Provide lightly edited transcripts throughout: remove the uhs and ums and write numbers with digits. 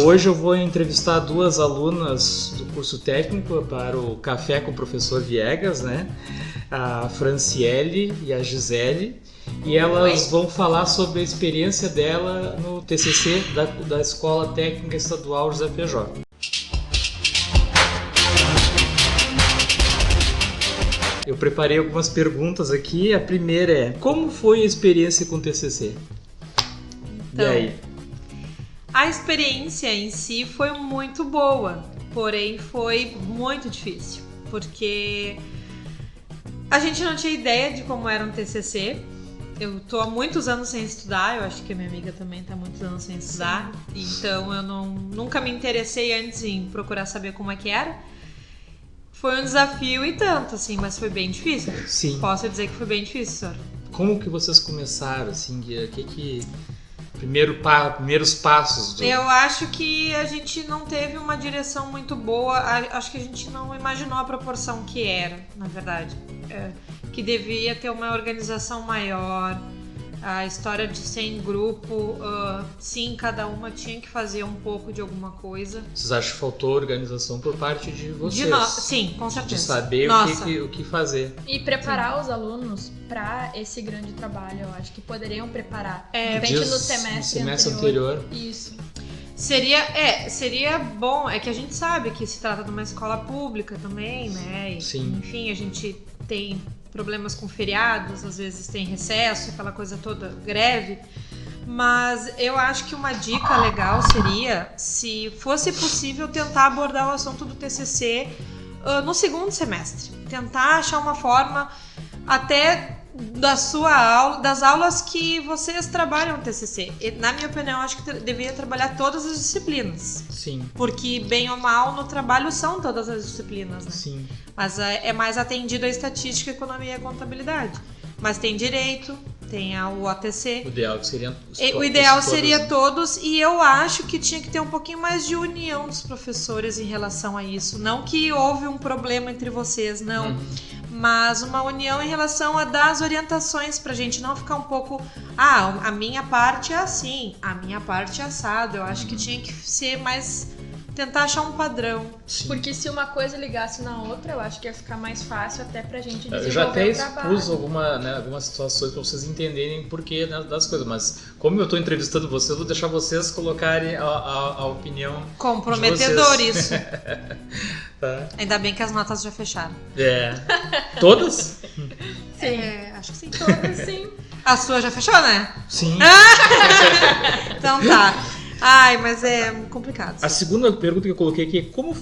Hoje eu vou entrevistar duas alunas do curso técnico para o Café com o Professor Viegas, né? A Franciele e a Gisele. E elas vão falar sobre a experiência dela no TCC da Escola Técnica Estadual José Feijó. Eu preparei algumas perguntas aqui. A primeira é: como foi a experiência com o TCC? Então, e aí? A experiência em si foi muito boa, porém foi muito difícil, porque a gente não tinha ideia de como era um TCC. Eu tô há muitos anos sem estudar, eu acho que a minha amiga também tá há muitos anos sem estudar. Sim. Então eu nunca me interessei antes em procurar saber como é que era. Foi um desafio e tanto, assim, mas foi bem difícil. Sim. Posso dizer que foi bem difícil, senhor. Como que vocês começaram, assim, primeiros passos? Eu acho que a gente não teve uma direção muito boa, acho que a gente não imaginou a proporção que era, na verdade. Que devia ter uma organização maior, a história de ser em grupo, sim, cada uma tinha que fazer um pouco de alguma coisa. Vocês acham que faltou organização por parte de vocês? Sim, com certeza. De saber o que fazer. E preparar os alunos para esse grande trabalho, eu acho que poderiam preparar. De repente no semestre anterior. Isso. Seria bom, é que a gente sabe que se trata de uma escola pública também, né? E, sim. Enfim, a gente tem problemas com feriados, às vezes tem recesso, aquela coisa toda, greve. Mas eu acho que uma dica legal seria, se fosse possível, tentar abordar o assunto do TCC no segundo semestre. Tentar achar uma forma até das aulas que vocês trabalham no TCC. E, na minha opinião, eu acho que deveria trabalhar todas as disciplinas. Sim. Porque, bem ou mal, no trabalho são todas as disciplinas, né? Sim. Mas é mais atendido a estatística, economia e contabilidade. Mas tem direito, tem o ATC. O ideal seria todos, e eu acho que tinha que ter um pouquinho mais de união dos professores em relação a isso. Não que houve um problema entre vocês, não. Uhum. Mas uma união em relação a dar as orientações pra gente não ficar um pouco... a minha parte é assim, a minha parte é assado. Eu acho que tinha que ser mais... tentar achar um padrão. Sim. Porque se uma coisa ligasse na outra, eu acho que ia ficar mais fácil até pra gente desenvolver eu já até o trabalho. expus algumas situações pra vocês entenderem o porquê das coisas, mas como eu tô entrevistando vocês, eu vou deixar vocês colocarem a opinião comprometedor de vocês. isso. Tá. Ainda bem que as notas já fecharam. Todas? Sim. Acho que sim. Todas, sim. A sua já fechou, né? Sim. Então tá. Ai, mas é complicado. A segunda pergunta que eu coloquei aqui é como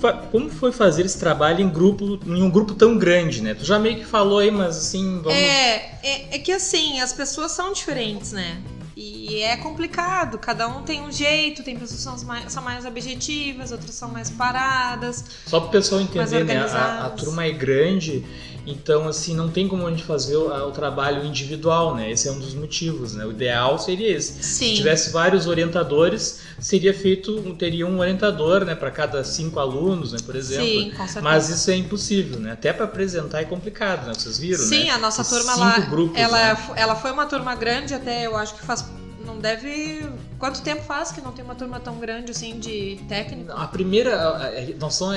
foi fazer esse trabalho em um grupo tão grande, né? Tu já meio que falou aí, mas assim... Vamos... É que assim, as pessoas são diferentes, né? E é complicado, cada um tem um jeito, tem pessoas que são mais objetivas, outras são mais paradas. Só para o pessoal entender, né? A turma é grande, então assim, não tem como a gente fazer o trabalho individual, né? Esse é um dos motivos, né? O ideal seria esse. Sim. Se tivesse vários orientadores, teria um orientador, né? Para cada 5 alunos, né? Por exemplo. Sim, com certeza. Mas isso é impossível, né? Até para apresentar é complicado, né? Vocês viram, Sim, né? a nossa turma lá, grupos, ela foi uma turma grande, até eu acho que não deve... Quanto tempo faz que não tem uma turma tão grande assim de técnico? A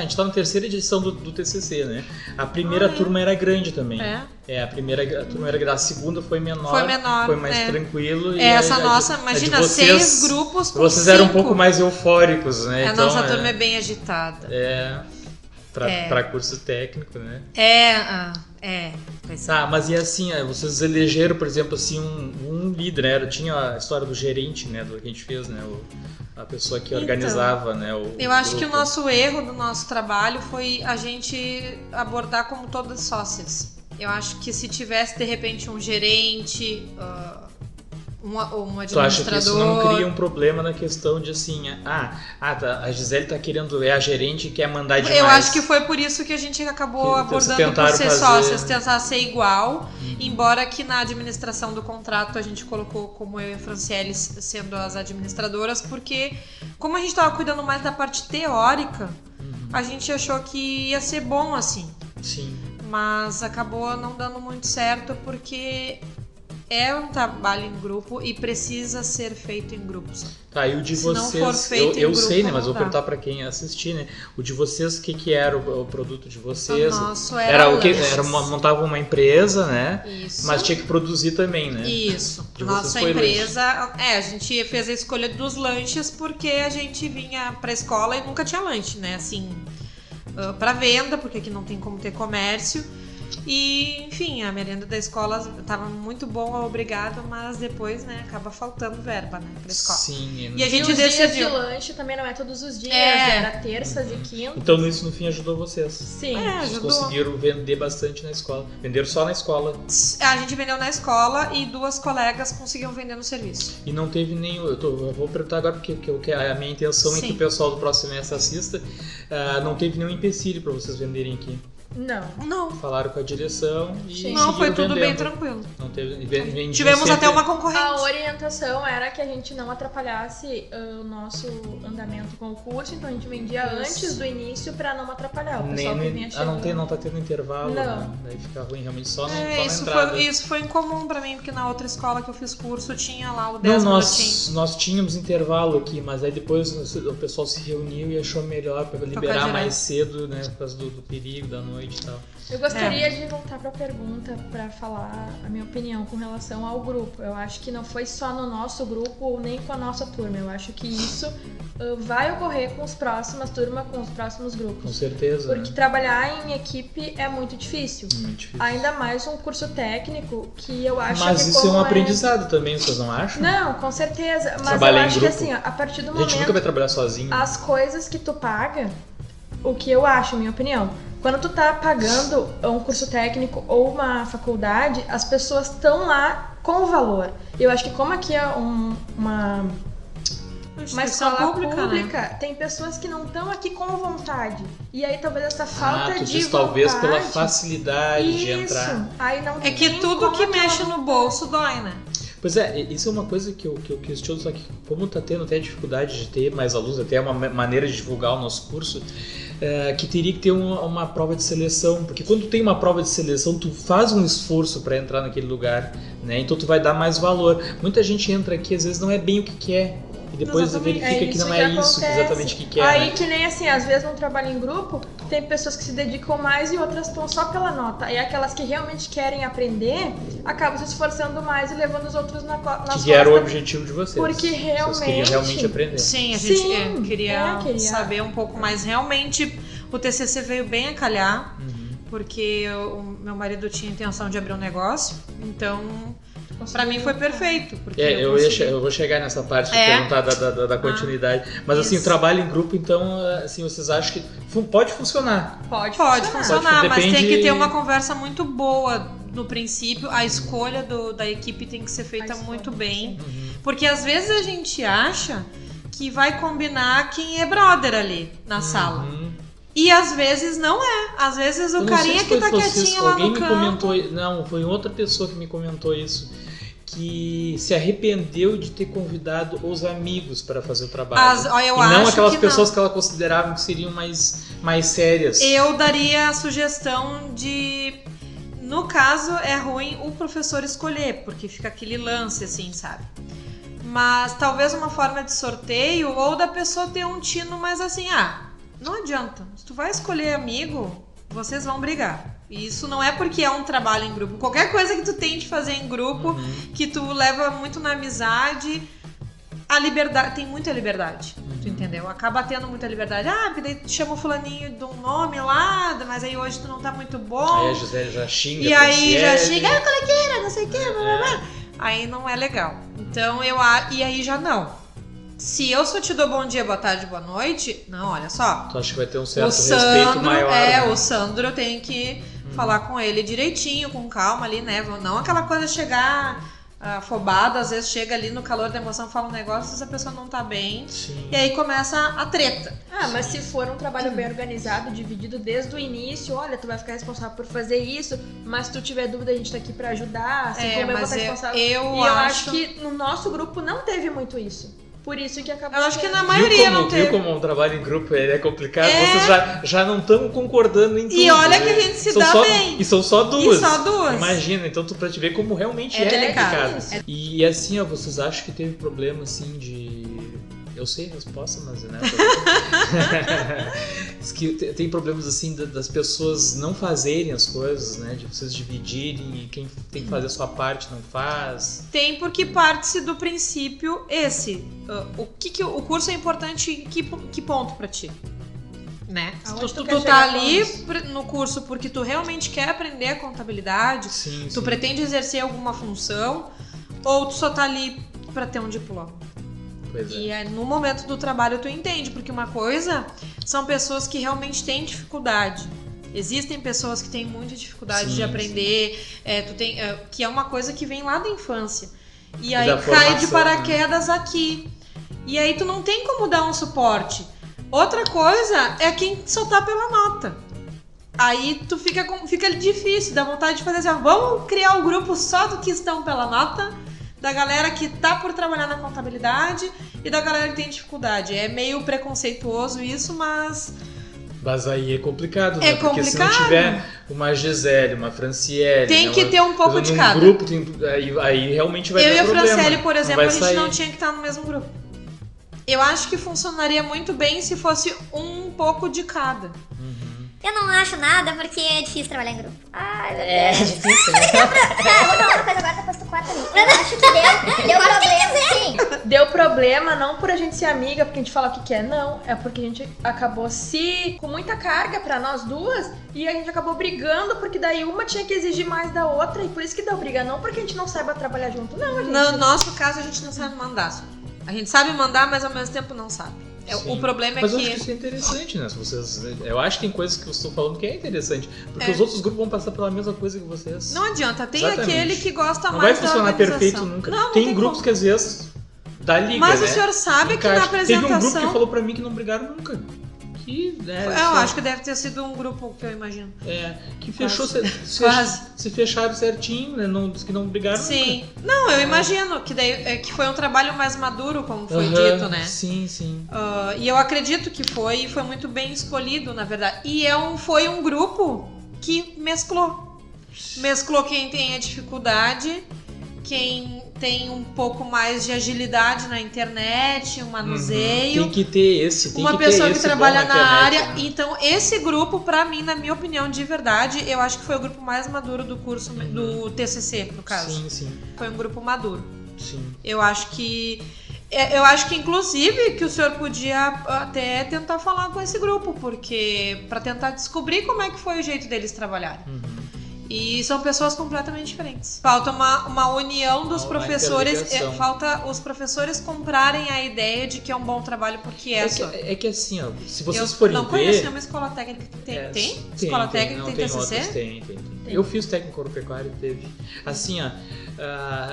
gente tá na terceira edição do TCC, né? A primeira turma era grande também. A primeira turma era grande, a segunda foi menor. Foi mais tranquilo. Essa nossa, imagina, 6 grupos com vocês 5. eram um pouco mais eufóricos, né? A nossa turma é bem agitada. Para curso técnico, né? Mas e assim, vocês elegeram, por exemplo, assim, um líder, né? Tinha a história do gerente, né? Do que a gente fez, né? A pessoa que organizava, né? Eu acho que o nosso erro do nosso trabalho foi a gente abordar como todas sócias. Eu acho que se tivesse, de repente, um gerente... um administrador. Tu acha que isso não cria um problema na questão de assim, a Gisele tá querendo, é a gerente que quer mandar demais. Eu acho que foi por isso que a gente acabou abordando por ser sócias, tentar ser igual, embora que na administração do contrato a gente colocou como eu e a Franciele sendo as administradoras, porque como a gente tava cuidando mais da parte teórica, a gente achou que ia ser bom assim. Sim. Mas acabou não dando muito certo porque é um trabalho em grupo e precisa ser feito em grupos. Tá, e o de vocês, não for feito eu em grupo, sei, né, mas vou dá. perguntar para quem assistir, né? O de vocês, o que era o produto de vocês? O nosso era montava uma empresa, né? Isso. Mas tinha que produzir também, né? Isso. De Nossa vocês foi empresa, a gente fez a escolha dos lanches porque a gente vinha pra escola e nunca tinha lanche, né? Assim, pra venda, porque aqui não tem como ter comércio. E, enfim, a merenda da escola tava muito boa, obrigado, mas depois, né, acaba faltando verba, né, pra escola. Sim. E a gente os decidiu. dias de lanche também não é todos os dias, era terças e quintas. Então isso no fim ajudou vocês. Sim. Vocês ajudou. conseguiram vender bastante na escola. Venderam só na escola. A gente vendeu na escola e 2 colegas conseguiam vender no serviço. E não teve nenhum. Eu vou perguntar agora porque a minha intenção é que o pessoal do próximo semestre assista. Não teve nenhum empecilho para vocês venderem aqui. Não. Falaram com a direção e Sim. Não, foi tudo vendendo. bem tranquilo. Não teve, Tivemos sempre... até uma concorrente. A orientação era que a gente não atrapalhasse o nosso andamento com o curso, então a gente vendia antes do início pra não atrapalhar o pessoal que vinha chegando. Não tá tendo intervalo, Não. né? Daí fica ruim realmente só na entrada. Isso foi incomum pra mim, porque na outra escola que eu fiz curso tinha lá o Não, 10 minutinhos. nós tínhamos intervalo aqui, mas aí depois o pessoal se reuniu e achou melhor para liberar mais cedo, né, por causa do perigo da noite e tal. Eu gostaria de voltar para a pergunta para falar a minha opinião com relação ao grupo. Eu acho que não foi só no nosso grupo nem com a nossa turma. Eu acho que isso vai ocorrer com as próximas turmas, com os próximos grupos. Com certeza. Porque trabalhar em equipe é muito difícil. Muito difícil. Ainda mais um curso técnico que eu acho Mas que isso é um aprendizado também, vocês não acham? Não, com certeza. Mas Trabalhar eu em acho que grupo. assim, ó, a partir do A gente momento... nunca vai trabalhar sozinho. As coisas que tu paga, o que eu acho, minha opinião, quando tu tá pagando um curso técnico ou uma faculdade, as pessoas estão lá com o valor. Eu acho que como aqui é uma escola pública, né? Tem pessoas que não estão aqui com vontade. E aí talvez essa falta tu de diz, vontade... talvez pela facilidade de entrar. Aí não É que tem tudo como que aquela mexe no bolso dói, né? Pois é, isso é uma coisa que eu questiono, só que como tá tendo até dificuldade de ter mais alunos, até uma maneira de divulgar o nosso curso, que teria que ter uma prova de seleção, porque quando tu tem uma prova de seleção, tu faz um esforço para entrar naquele lugar, né? Então tu vai dar mais valor. Muita gente entra aqui, às vezes não é bem o que quer, e depois verifica que não é isso exatamente que quer. Aí né? que nem assim, às vezes num trabalho em grupo, tem pessoas que se dedicam mais e outras estão só pela nota. E aquelas que realmente querem aprender, acabam se esforçando mais e levando os outros nas costas. Que era o objetivo de vocês. Porque realmente... Vocês queriam realmente aprender. Sim, a gente queria saber um pouco mais. Realmente, o TCC veio bem a calhar, porque o meu marido tinha intenção de abrir um negócio, então... Pra mim foi perfeito. Porque eu vou chegar nessa parte de perguntar da continuidade. Mas assim, o trabalho em grupo, então, assim, vocês acham que pode funcionar? Pode funcionar, mas depende... tem que ter uma conversa muito boa no princípio. A escolha da equipe tem que ser feita muito bem. Porque às vezes a gente acha que vai combinar quem é brother ali na sala. E às vezes não é. Às vezes o carinha que tá quietinho lá no canto... Alguém me comentou... Não, foi outra pessoa que me comentou isso. Que se arrependeu de ter convidado os amigos para fazer o trabalho. E não aquelas pessoas que ela considerava que seriam mais sérias. Eu daria a sugestão de... No caso, é ruim o professor escolher, porque fica aquele lance assim, sabe? Mas talvez uma forma de sorteio ou da pessoa ter um tino mais assim, não adianta. Se tu vai escolher amigo, vocês vão brigar. E isso não é porque é um trabalho em grupo. Qualquer coisa que tu tente fazer em grupo, que tu leva muito na amizade, a liberdade, tem muita liberdade, tu entendeu? Acaba tendo muita liberdade. Porque daí tu chama o fulaninho de um nome lá, mas aí hoje tu não tá muito bom. Aí a Gisele já xinga. E aí já xinga, colegueira, não sei o que, blá, blá, blá. Aí não é legal. Então e aí já não. Se eu só te dou bom dia, boa tarde, boa noite, não, olha só. Tu acha que vai ter um certo respeito maior. Né? O Sandro eu tenho que falar com ele direitinho, com calma ali, né? Não aquela coisa chegar afobada, às vezes chega ali no calor da emoção, fala um negócio, às vezes a pessoa não tá bem. Sim. E aí começa a treta. Mas se for um trabalho bem organizado, dividido desde o início, olha, tu vai ficar responsável por fazer isso, mas se tu tiver dúvida, a gente tá aqui pra ajudar, assim como eu vou estar responsável. E eu acho que no nosso grupo não teve muito isso. Por isso que acabou. Eu acho que na maioria não teve. Viu como um trabalho em grupo ele é complicado? Vocês já não estão concordando em tudo. E olha que a gente se dá bem. E são só duas. Duas. Imagina, então pra te ver como realmente é delicado. E assim, ó, vocês acham que teve problema assim de... Eu sei a resposta, mas né? Que tem problemas assim das pessoas não fazerem as coisas, né? De vocês dividirem e quem tem que fazer a sua parte não faz. Tem, porque parte-se do princípio esse. O curso é importante em que ponto pra ti? Né? Tu tá ali no curso porque tu realmente quer aprender a contabilidade, tu pretende exercer alguma função, ou tu só tá ali pra ter um diploma? E no momento do trabalho tu entende, porque uma coisa são pessoas que realmente têm dificuldade. Existem pessoas que têm muita dificuldade de aprender, que é uma coisa que vem lá da infância. E aí cai de paraquedas aqui. E aí tu não tem como dar um suporte. Outra coisa é quem só tá pela nota. Aí tu fica difícil, dá vontade de fazer assim, vamos criar um grupo só do que estão pela nota, da galera que tá por trabalhar na contabilidade e da galera que tem dificuldade. É meio preconceituoso isso, mas... Mas aí é complicado, né? Porque se não tiver uma Gisele, uma Franciele... Tem que ter um pouco de cada. Grupo, aí realmente vai dar problema. Eu e a Franciele, por exemplo, a gente não tinha que estar no mesmo grupo. Eu acho que funcionaria muito bem se fosse um pouco de cada. Eu não acho nada, porque é difícil trabalhar em grupo. Ai, meu Deus. É difícil, né? Cara, eu vou falar uma coisa agora, depois tu corta ali. Eu acho que deu problema, sim. Deu problema não por a gente ser amiga, porque a gente fala o que quer, não. É porque a gente acabou com muita carga pra nós duas, e a gente acabou brigando, porque daí uma tinha que exigir mais da outra, e por isso que deu briga. Não porque a gente não saiba trabalhar junto, não. A gente... No nosso caso, a gente não sabe mandar. A gente sabe mandar, mas ao mesmo tempo não sabe. O problema é mas eu acho que isso é interessante, né? Eu acho que tem coisas que vocês estão falando que é interessante. Porque os outros grupos vão passar pela mesma coisa que vocês. Não adianta, tem aquele que gosta não mais da organização. Não vai funcionar perfeito nunca. Não tem grupos que às vezes dá liga, mas né? o senhor sabe que na apresentação... Teve um grupo que falou pra mim que não brigaram nunca. Eu acho que deve ter sido um grupo que eu imagino. Que fechou, se fecharam certinho, né? Que não brigaram nunca. Sim. Não, eu imagino que daí que foi um trabalho mais maduro, como foi dito, né? Sim. E eu acredito que foi muito bem escolhido, na verdade. E foi um grupo que mesclou. Mesclou quem tem a dificuldade, quem tem um pouco mais de agilidade na internet, um manuseio. Tem que ter uma pessoa que trabalha na área. Né? Então, esse grupo, pra mim, na minha opinião, de verdade, eu acho que foi o grupo mais maduro do curso, do TCC, no caso. Sim. Foi um grupo maduro. Sim. Eu acho que, inclusive, que o senhor podia até tentar falar com esse grupo, porque pra tentar descobrir como é que foi o jeito deles trabalharem. E são pessoas completamente diferentes. Falta uma união dos professores. Falta os professores comprarem a ideia de que é um bom trabalho, porque é que assim, ó, se vocês forem ver... Não conheço nenhuma escola técnica que tem? Escola técnica que tem TCC? Tem. Eu fiz técnico agropecuário, teve. Assim, ó,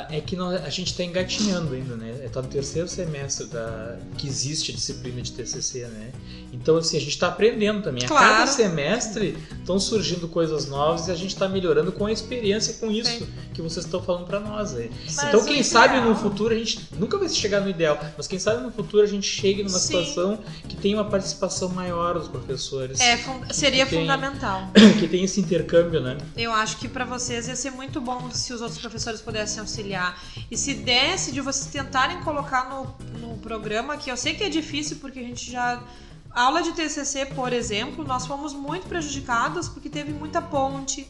é que a gente tá engatinhando ainda, né? Tá no terceiro semestre que existe a disciplina de TCC, né? Então, assim, a gente tá aprendendo também. Claro. A cada semestre estão surgindo coisas novas e a gente tá melhorando com a experiência, com isso que vocês estão falando pra nós aí. Então, quem sabe no futuro, a gente nunca vai chegar no ideal, mas quem sabe no futuro a gente chegue numa situação que tenha uma participação maior dos professores. Seria fundamental. Que tem esse intercâmbio, né? Eu acho que pra vocês ia ser muito bom se os outros professores pudessem auxiliar. E se desse de vocês tentarem colocar no programa, que eu sei que é difícil, porque a gente já... Aula de TCC, por exemplo, nós fomos muito prejudicados porque teve muita ponte,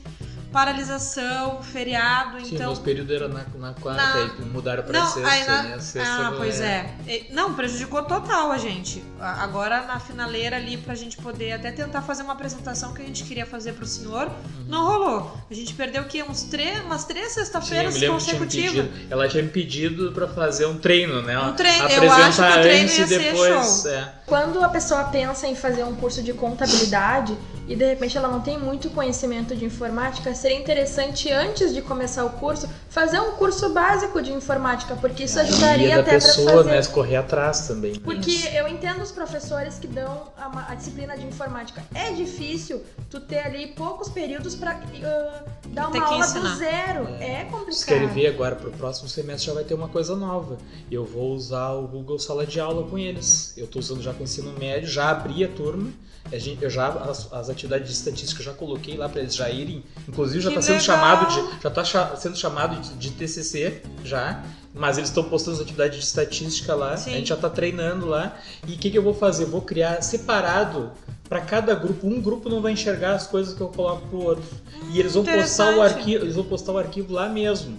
paralisação, feriado, então... Sim, nosso período era na quarta, e mudaram pra sexta, né? Sexta pois é. Não, prejudicou total a gente. Agora, na finaleira ali, pra gente poder até tentar fazer uma apresentação que a gente queria fazer pro senhor, não rolou. A gente perdeu o quê? Umas 3 sexta-feiras consecutivas. Ela tinha me pedido pra fazer um treino, né? Um treino, eu acho que o treino ia ser show. Quando a pessoa pensa em fazer um curso de contabilidade e de repente ela não tem muito conhecimento de informática, seria interessante, antes de começar o curso, fazer um curso básico de informática, porque isso ajudaria da até para pessoa, fazer. né, correr atrás também. Porque eu entendo os professores que dão a disciplina de informática. É difícil tu ter ali poucos períodos para dar uma aula do zero. É complicado. Vocês querem ver agora, pro próximo semestre já vai ter uma coisa nova. Eu vou usar o Google Sala de Aula com eles. Eu estou usando já com o ensino médio, já abri a turma. As atividades de estatística eu já coloquei lá para eles já irem. Inclusive já está sendo sendo chamado de TCC já. Mas eles estão postando as atividades de estatística lá. Sim. A gente já está treinando lá. E o que eu vou fazer? Eu vou criar separado para cada grupo. Um grupo não vai enxergar as coisas que eu coloco pro outro. E eles vão postar o arquivo. Eles vão postar o arquivo lá mesmo.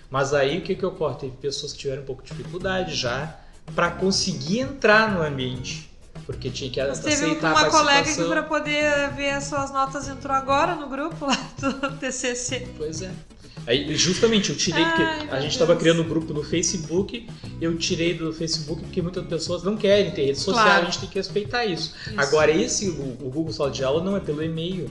Mas aí o que ocorre? Teve pessoas que tiveram um pouco de dificuldade já para conseguir entrar no ambiente. Porque tinha que aceitar a participação. Teve uma colega que para poder ver as suas notas entrou agora no grupo lá do TCC. Pois é. Aí, justamente, eu tirei, porque a gente estava criando um grupo no Facebook, eu tirei do Facebook porque muitas pessoas não querem ter rede social, a gente tem que respeitar isso. Agora, o Google Sala de Aula não é pelo e-mail.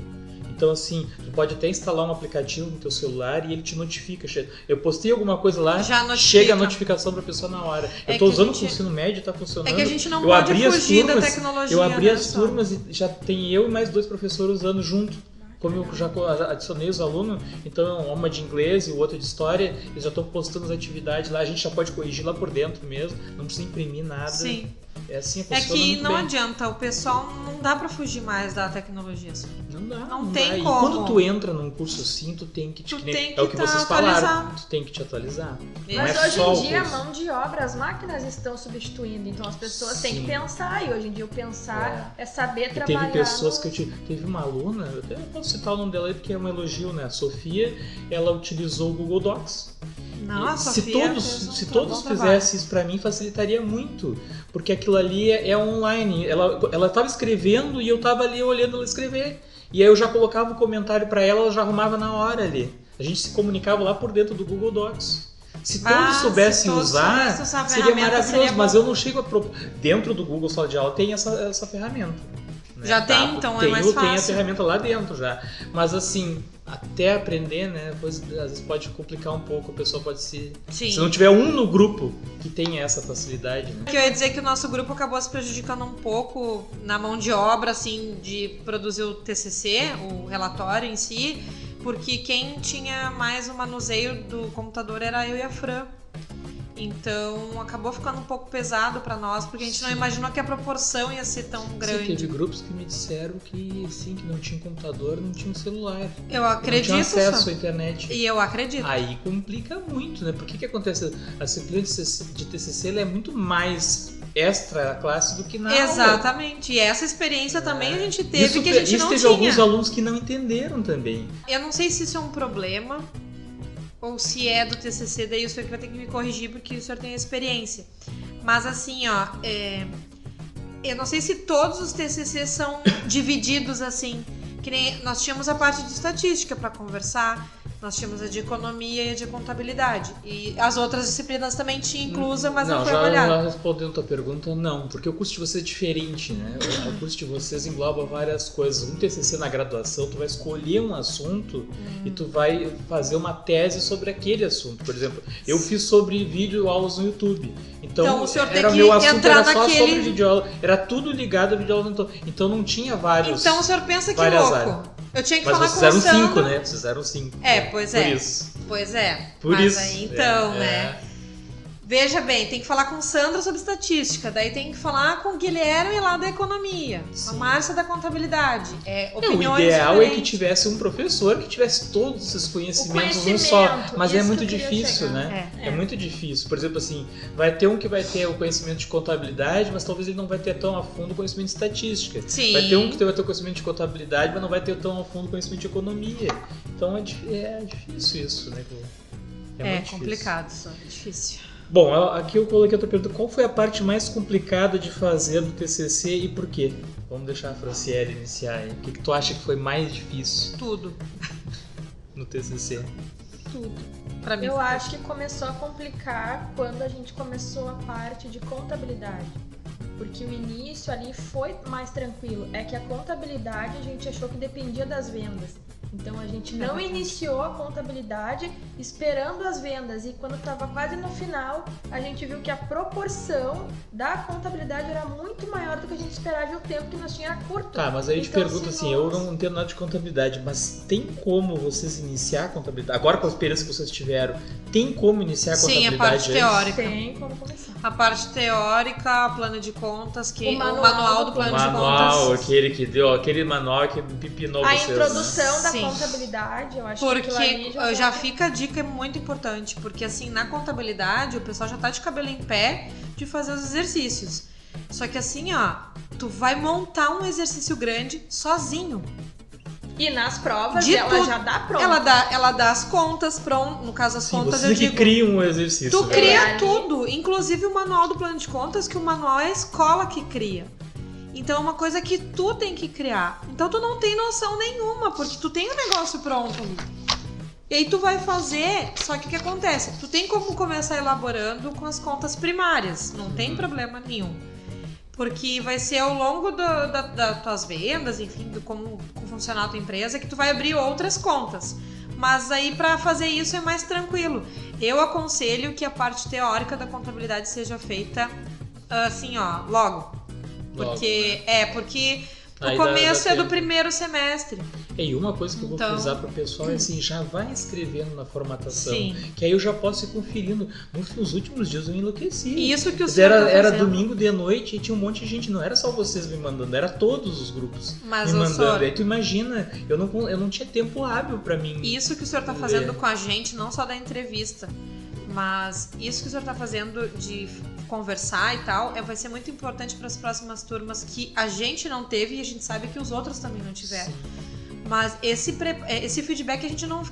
Então, assim, tu pode até instalar um aplicativo no teu celular e ele te notifica. Eu postei alguma coisa lá, chega a notificação pra pessoa na hora. Eu tô usando com o ensino médio, tá funcionando. É que a gente não pode fugir da tecnologia. Eu abri as turmas e já tem eu e mais 2 professores usando junto. Como eu já adicionei os alunos, então uma de inglês e o outro de história, eles já estão postando as atividades lá, a gente já pode corrigir lá por dentro mesmo, não precisa imprimir nada. Sim. É assim, é que não adianta, o pessoal não dá pra fugir mais da tecnologia. Assim. Não tem dá. como. E quando tu entra num curso assim, tu tem que é o que vocês falaram, tu tem que te atualizar. Mas hoje em dia a mão de obra, as máquinas estão substituindo, então as pessoas têm que pensar, e hoje em dia o pensar é saber trabalhar. Teve pessoas que teve uma aluna, eu até posso citar o nome dela aí porque é um elogio, né? A Sofia, ela utilizou o Google Docs. Nossa, se todos fizessem isso pra mim, facilitaria muito. Porque aquilo ali é online. Ela estava escrevendo e eu estava ali olhando ela escrever. E aí eu já colocava o comentário pra ela já arrumava na hora ali. A gente se comunicava lá por dentro do Google Docs. Se todos soubessem usar, seria maravilhoso. Mas eu não chego dentro do Google Sala de Aula tem essa ferramenta. Né? Já tem, então é mais fácil. Tem a ferramenta lá dentro já. Mas assim, até aprender, né? Depois, às vezes pode complicar um pouco, a pessoa pode se não tiver um no grupo que tenha essa facilidade, né? Eu ia dizer que o nosso grupo acabou se prejudicando um pouco na mão de obra, assim, de produzir o TCC, o relatório em si, porque quem tinha mais o manuseio do computador era eu e a Fran. Então acabou ficando um pouco pesado pra nós, porque a gente não imaginou que a proporção ia ser tão grande. Sim, teve grupos que me disseram que sim, que não tinha computador, não tinha celular. Eu acredito. Não tinha acesso à internet. E eu acredito. Aí complica muito, né? Porque que acontece? A disciplina de TCC ela é muito mais extra classe do que na aula. Exatamente. E essa experiência também a gente teve que a gente não tinha. Teve alguns alunos que não entenderam também. Eu não sei se isso é um problema ou se é do TCC, daí o senhor que vai ter que me corrigir porque o senhor tem a experiência. Mas assim, ó, eu não sei se todos os TCCs são divididos assim, que nem nós tínhamos a parte de estatística para conversar, nós tínhamos a de economia e a de contabilidade. E as outras disciplinas também tinha inclusa, mas não foi avaliada. Já respondendo a tua pergunta, não, porque o curso de vocês é diferente, né? O curso de vocês engloba várias coisas. Um TCC na graduação, tu vai escolher um assunto e tu vai fazer uma tese sobre aquele assunto. Por exemplo, eu fiz sobre vídeo aulas no YouTube. Então o senhor tem que meu assunto era só sobre videoaula. Era tudo ligado a videoaula. Então não tinha vários. Então o senhor pensa que louco. Áreas. Eu tinha que falar com o Sandro. Mas vocês fizeram 5, né? Vocês fizeram 5. Pois é. Por isso. Pois é. Por mas isso. Aí, então, né? Veja bem, tem que falar com Sandra sobre estatística, daí tem que falar com o Guilherme lá da economia, com a Márcia da contabilidade. Opiniões o ideal diferentes. é que tivesse um professor que tivesse todos esses conhecimentos num só, mas é muito difícil, né? É muito difícil. Por exemplo, assim, vai ter um que vai ter o conhecimento de contabilidade, mas talvez ele não vai ter tão a fundo o conhecimento de estatística. Sim. Vai ter um que vai ter o conhecimento de contabilidade, mas não vai ter tão a fundo o conhecimento de economia. Então é difícil isso, né? É complicado, só é difícil. Bom, aqui eu coloquei outra pergunta. Qual foi a parte mais complicada de fazer do TCC e por quê? Vamos deixar a Franciele iniciar aí. O que tu acha que foi mais difícil? Tudo. No TCC? Tudo. Pra mim eu acho que começou a complicar quando a gente começou a parte de contabilidade. Porque o início ali foi mais tranquilo. É que a contabilidade a gente achou que dependia das vendas. Então a gente não iniciou a contabilidade esperando as vendas, e quando estava quase no final, a gente viu que a proporção da contabilidade era muito maior do que a gente esperava, e o tempo que nós tínhamos era curto. Tá, mas aí eu te Então, pergunto se assim, eu não entendo nada de contabilidade, mas tem como vocês iniciar a contabilidade? Agora com a experiência que vocês tiveram, tem como iniciar a Sim, contabilidade? a parte teórica. Tem como começar. A parte teórica, plano de contas, que O manual o manual do do plano O de manual, contas. aquele que deu, aquele manual que pipinou A vocês, introdução da Sim. contabilidade, eu acho que Porque aquilo ali já fica a dica, é muito importante, porque assim, na contabilidade, o pessoal já tá de cabelo em pé de fazer os exercícios. Só que assim, ó, tu vai montar um exercício grande sozinho. E nas provas De ela tudo. já dá pronto. Ela dá as contas, no caso as Sim, contas vocês eu que digo. criam um exercício. Tu né? cria ali- tudo, inclusive o manual do plano de contas, que o manual é a escola que cria. Então é uma coisa que tu tem que criar. Então tu não tem noção nenhuma, porque tu tem o negócio pronto ali. E aí tu vai fazer, só que o que acontece? Tu tem como começar elaborando com as contas primárias, não tem problema nenhum. Porque vai ser ao longo das tuas vendas, enfim, do como funcionar a tua empresa, que tu vai abrir outras contas. Mas aí para fazer isso é mais tranquilo. Eu aconselho que a parte teórica da contabilidade seja feita assim, ó, logo. Porque porque o Aí começo dá é do tempo. primeiro semestre. E uma coisa que eu vou Então- frisar pro pessoal é assim, já vai escrevendo na formatação, Sim. que aí eu já posso ir conferindo. Nos últimos dias eu enlouqueci. E isso que o Mas senhor tá era fazendo. domingo de noite e tinha um monte de gente, não era só vocês me mandando, era todos os grupos Mas, me ô, mandando. senhor, Aí tu imagina, eu não tinha tempo hábil pra mim. isso que o senhor tá fazendo com a gente, não só da entrevista, mas isso que o senhor tá fazendo de conversar e tal, vai ser muito importante para as próximas turmas que a gente não teve e a gente sabe que os outros também não tiveram. Mas esse feedback a gente não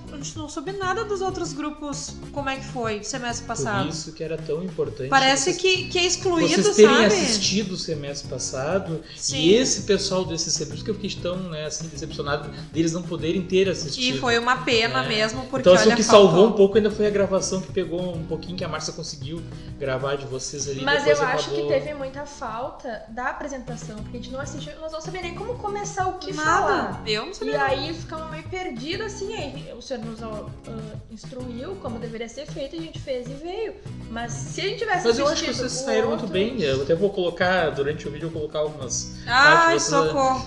soube nada dos outros grupos, como é que foi semestre passado. Por isso que era tão importante. Parece vocês, que é excluído, vocês terem sabe? assistido o semestre passado. Sim. E esse pessoal desse semestre, que eu fiquei tão assim, decepcionado deles não poderem ter assistido. E foi uma pena É. mesmo, porque Então, assim, olha, o que faltou. salvou um pouco ainda foi a gravação, que pegou um pouquinho, que a Márcia conseguiu gravar de vocês ali. Mas depois eu acho acabou... que teve muita falta da apresentação, porque a gente não assistiu, nós não sabíamos nem como começar o que Nada. falar. Eu não E sabia. aí ficamos meio perdidos assim, aí o senhor nos instruiu como deveria ser feito, a gente fez e veio. Mas se a gente tivesse Mas eu acho que assistido vocês o saíram outro- muito bem. Eu até vou colocar, durante o vídeo, eu vou colocar algumas Ai, partes. socorro.